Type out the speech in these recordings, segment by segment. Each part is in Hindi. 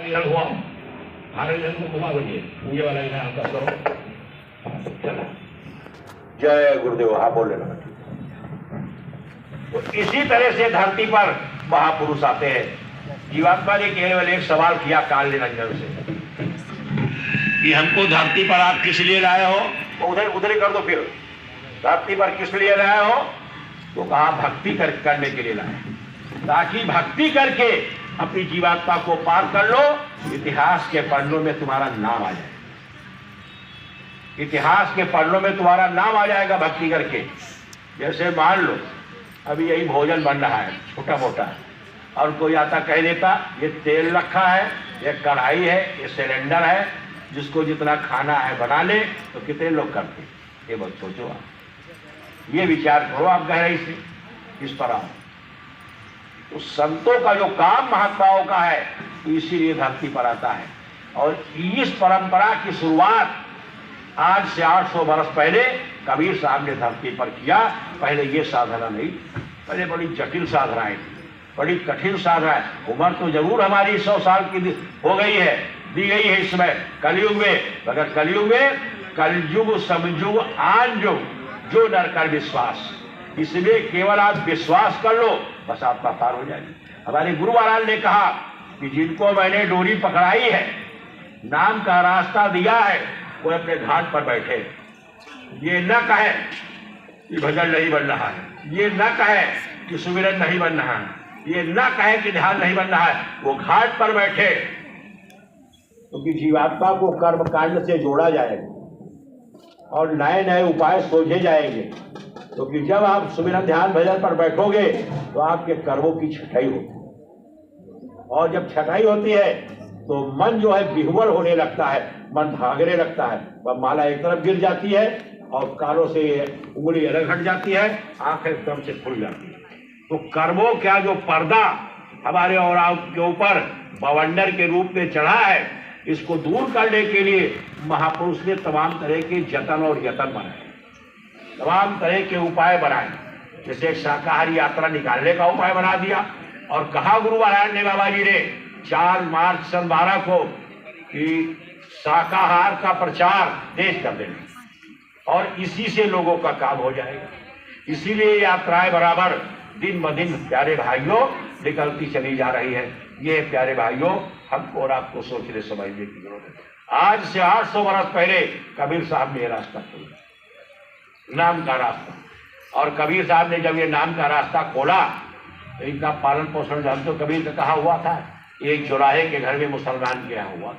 रंग हुआ हरे रंग को घुमा बनिए पूजे वाला इनाम का करो चला। जय गुरुदेव। हाँ बोल लेना। तो इसी तरह से धरती पर महापुरुष आते हैं। जीवात्मा ने केवल एक सवाल किया काल निरंजन से कि हमको धरती पर आप किस लिए लाए हो, तो उधर उधर ही कर दो। फिर धरती पर किस लिए लाए हो, तो कहा भक्ति करने के लिए लाए, ताकि भक्ति करके अपनी जीवात्मा को पार कर लो, इतिहास के पन्नों में तुम्हारा नाम आ जाए। इतिहास के पन्नों में तुम्हारा नाम आ जाएगा भक्ति करके। जैसे मान लो अभी यही भोजन बन रहा है छोटा मोटा, और कोई आता कह देता ये तेल रखा है, ये कढ़ाई है, ये सिलेंडर है, जिसको जितना खाना है बना ले, तो कितने लोग करते? ये बात सोचो आप, ये विचार करो आप गहराई से, इस पर आओ। तो संतों का जो काम महात्माओं का है, तो इसीलिए धरती पर आता है। और इस परंपरा की शुरुआत आज से 800 वर्ष पहले कबीर साहब ने धरती पर किया। पहले ये साधना नहीं, पहले बड़ी जटिल साधनाएं थी, बड़ी कठिन साधनाएं। उम्र तो जरूर हमारी 100 साल की हो गई है, दी गई है इसमें कलयुग में, मगर कलयुग में कलयुग समयुग आन युग जो नर कर विश्वास, इसलिए केवल आप विश्वास कर लो, बस आत्मा पार हो जाएगी। हमारे गुरु महाराज ने कहा कि जिनको मैंने डोरी पकड़ाई है, नाम का रास्ता दिया है, वो अपने घाट पर बैठे। ये न कहे कि भजन नहीं बन रहा है, ये न कहे कि सुमिरन नहीं बन रहा है, ये न कहे कि ध्यान नहीं बन रहा है, वो घाट पर बैठे। क्योंकि जीवात्मा को कर्म कांड से जोड़ा जाएगा और नए नए उपाय सोचे जाएंगे। क्योंकि जब आप सुमिरन ध्यान भजन पर बैठोगे तो आपके कर्मों की छटाई होती है, और जब छटाई होती है तो मन जो है विह्वल होने लगता है, मन भागने लगता है, वह माला एक तरफ गिर जाती है और कानों से उंगली अलग हट जाती है, आंखें एकदम से खुल जाती है। तो कर्मों का जो पर्दा हमारे और आपके ऊपर बवंडर के रूप में चढ़ा है, इसको दूर करने के लिए महापुरुष ने तमाम तरह के जतन और यतन बनाए, तमाम तरह के उपाय बनाए। जैसे शाकाहारी यात्रा निकालने का उपाय बना दिया, और कहा गुरु महाराज ने, बाबा जी ने 4 मार्च सन 12 को कि शाकाहार का प्रचार देश कर देना, और इसी से लोगों का काम हो जाएगा। इसीलिए यात्राएं बराबर दिन ब दिन प्यारे भाइयों निकलती चली जा रही है। ये प्यारे भाइयों हमको और आपको सोचने समझने की जरूरत है। आज से 800 वर्ष पहले कबीर साहब ने यह रास्ता खोला, नाम का रास्ता। और कबीर साहब ने जब ये नाम का रास्ता खोला तो इनका पालन पोषण जानते हो कबीर का कहा हुआ था, एक चौराहे के घर में मुसलमान के यहाँ हुआ।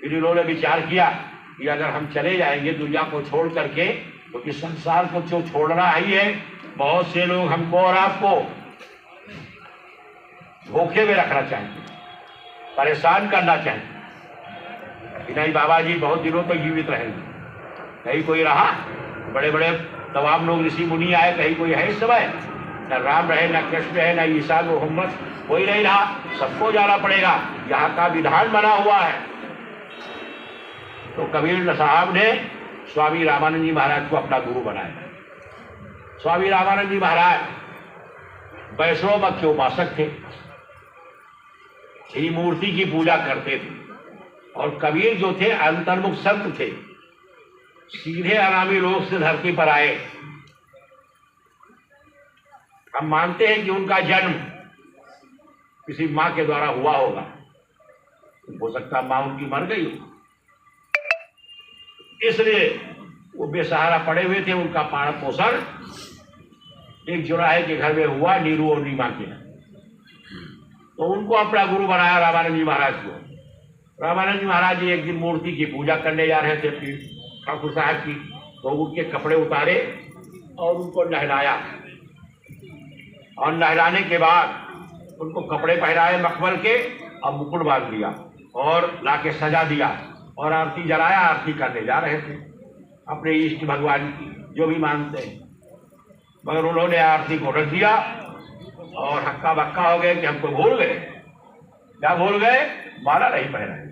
फिर इन्होंने विचार किया कि अगर हम चले जाएंगे दुनिया को छोड़ करके, तो इस संसार को जो छोड़ना ही है, बहुत से लोग हमको और आपको धोखे में रखना चाहेंगे, परेशान करना चाहेंगे। नहीं बाबा जी बहुत दिनों तक जीवित रहेंगे, कहीं कोई रहा, बड़े बड़े तमाम लोग ऋषि मुनि आए, कहीं कोई है इस समय, न राम रहे, न कृष्ण रहे, न ईसा मोहम्मद, कोई नहीं रहा, सबको जाना पड़ेगा, यहाँ का विधान बना हुआ है। तो कबीर साहब ने स्वामी रामानंद जी महाराज को अपना गुरु बनाया। स्वामी रामानंद जी महाराज वैष्णव मत के उपासक थे, श्री मूर्ति की पूजा करते थे, और कबीर जो थे अंतर्मुख संत थे, सीधे अनामी लोग से धरती पर आए। हम मानते हैं कि उनका जन्म किसी मां के द्वारा हुआ होगा, हो सकता मां उनकी मर गई हो, इसलिए वो बेसहारा पड़े हुए थे। उनका पालन पोषण एक चौराहे के घर में हुआ, नीरू और नीमा के, तो उनको अपना गुरु बनाया रामानंद जी महाराज को। रामानंद जी महाराज जी एक दिन मूर्ति की पूजा करने जा रहे थे ठाकुर साहब की, तो उनके कपड़े उतारे और उनको नहलाया, और नहलाने के बाद उनको कपड़े पहनाए मखमल के, और मुकुट बांध दिया और लाके सजा दिया, और आरती जलाया। आरती करने जा रहे थे अपने इष्ट भगवान की, जो भी मानते हैं, मगर उन्होंने आरती को रख दिया और हक्का बक्का हो गए कि हमको भूल गए। क्या भूल गए? माला नहीं पहनाई,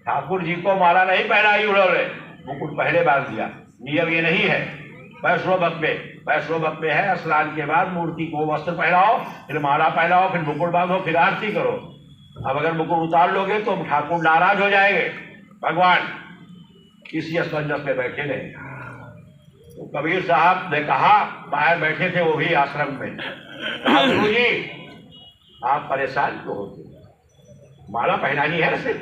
ठाकुर जी को माला नहीं पहनाई उन्होंने, मुकुट पहले बांध दिया। नियम ये नहीं है वैष्णव मत में है, स्नान के बाद मूर्ति को वस्त्र पहनाओ, फिर माला पहनाओ, फिर मुकुट बांधो, फिर आरती करो। अब अगर मुकुट उतार लोगे तो ठाकुर नाराज हो जाएंगे। भगवान इसी असमंजस में बैठे रहे। तो कबीर साहब ने कहा, बाहर बैठे थे वो भी आश्रम में, कहा गुरु जी आप परेशान क्यों होते, माला पहनानी है सिर्फ,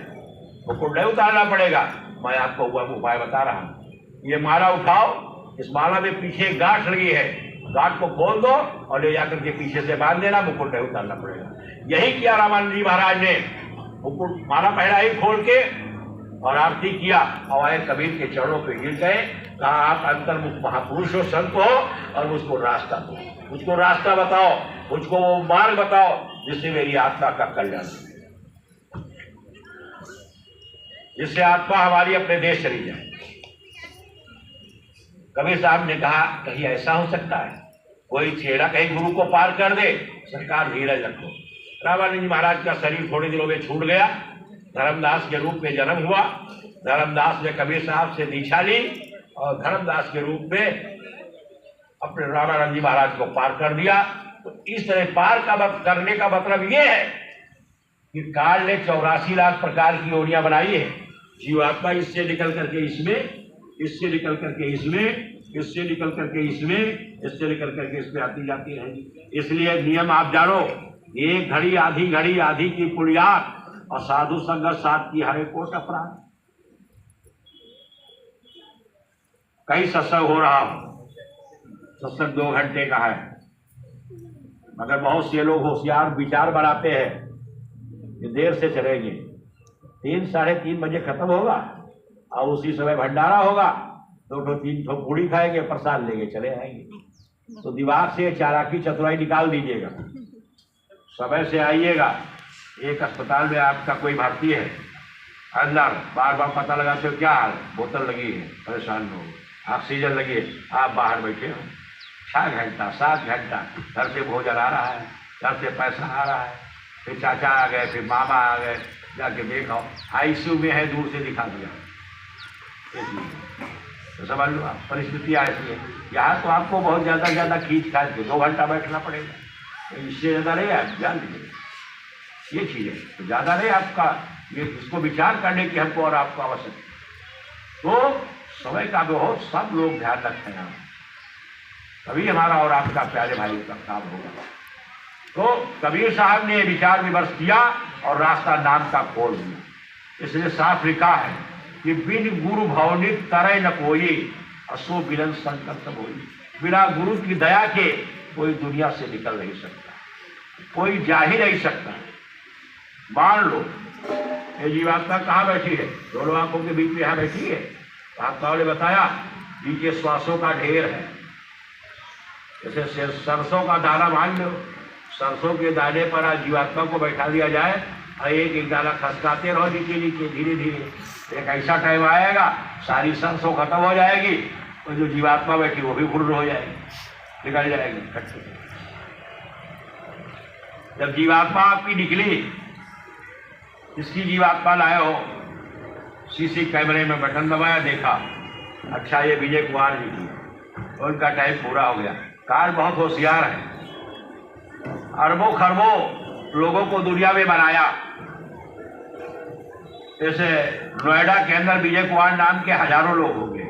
मुकुट नहीं उतारना पड़ेगा। मैं आपको वह उपाय बता रहा हूँ, ये माला उठाओ, इस माला में पीछे गांठ लगी है, गांठ को खोल दो और ले जाकर के पीछे से बांध देना, मुकुट नहीं उतारना पड़ेगा। यही किया रामानंद जी महाराज ने, मुकुट माला पहनाई खोल के और आरती किया और आए कबीर के चरणों पे गिर गए। कहा आप अंतर्मुख महापुरुष हो, संत हो, और मुझको रास्ता दो, मुझको रास्ता बताओ, मुझको वो मार्ग बताओ जिससे मेरी आत्मा का कल्याण हो, जिससे आत्मा हमारी अपने देश चली जाए। कबीर साहब ने कहा कहीं ऐसा हो सकता है कोई छेड़ा कहीं गुरु को पार कर दे, सरकार धीरज रखो। रामानंद जी महाराज का शरीर थोड़े दिनों में छूट गया, धर्मदास के रूप में जन्म हुआ। धर्मदास ने कबीर साहब से दीक्षा ली और धर्मदास के रूप में अपने रामानंद जी महाराज को पार कर दिया। तो इस तरह पार करने का मतलब ये है कि काल ने 84 लाख प्रकार की योनियां बनाई है। जीवात्मा इससे निकल करके इसमें, इससे निकल करके इसमें, इससे निकल करके इसमें, इससे निकल करके इसमें आती जाती रहेगी। इसलिए नियम आप जानो, एक घड़ी आधी घड़ी आधी की पुण्यात और साधु संगत साथ की हरे कोट अपराध। कई सत्संग हो रहा हो, सत्संग 2 घंटे का है, मगर बहुत से लोग होशियार विचार बनाते हैं कि देर से चलेंगे, 3 साढ़े 3 बजे खत्म होगा और उसी समय भंडारा होगा, 2-3 पूड़ी खाएंगे, प्रसाद लेके चले आएंगे। तो दिमाग से चालाकी चतुराई निकाल दीजिएगा, समय से आइएगा। एक अस्पताल में आपका कोई भर्ती है, अंदर बार बार पता लगाते हो क्या हाल, बोतल लगी है, परेशान हो, ऑक्सीजन लगी है, आप बाहर बैठे हो 6 घंटा 7 घंटा, घर से भोजन आ रहा है, घर से पैसा आ रहा है, फिर चाचा आ गए, फिर मामा आ गए, जाके देखो आईसीयू में है, दूर से दिखा दिया। तो समझ लो आप, परिस्थितियाँ ऐसी है। यहाँ तो आपको बहुत ज़्यादा खींच खाच के 2 घंटा बैठना पड़ेगा, तो इससे ज़्यादा नहीं आप जान लीजिए ये चीज़ है, तो ज़्यादा नहीं आपका ये इसको विचार करने की हमको और आपको आवश्यक है। तो समय का बहुत सब लोग ध्यान रखें, तभी हमारा और आपका प्यारे भाई का काम होगा। तो कबीर साहब ने विचार विमर्श किया और रास्ता नाम का खोल दिया। इसलिए साफ लिखा है कि बिन गुरु भवनित तरय न कोई, असो बिलन संकट सब होई। बिना गुरु की दया के कोई दुनिया से निकल नहीं सकता, कोई जा ही नहीं सकता। मान लो ये जीवात्मा कहाँ बैठी है, दोनों आंखों के बीच में यहाँ बैठी है। आत्माओं ने बताया नीचे श्वासों का ढेर है, जैसे सरसों का दाना मान लो, सरसों के दाने पर आज जीवात्मा को बैठा दिया जाए और एक एक दाना खसकाते रहो नीचे नीचे, धीरे धीरे एक ऐसा टाइम आएगा सारी सरसों खत्म हो जाएगी और जो जीवात्मा बैठी वो भी फुर्र हो जाएगी, निकल जाएगी। जब जीवात्मा आपकी निकली, इसकी जीवात्मा लाए हो, सीसी कैमरे में बटन दबाया, देखा अच्छा ये विजय कुमार जी की, उनका टाइम पूरा हो गया। कार बहुत होशियार है, अरबों खरबों लोगों को दुनिया में बनाया। जैसे नोएडा के अंदर विजय कुमार नाम के हजारों लोग होंगे,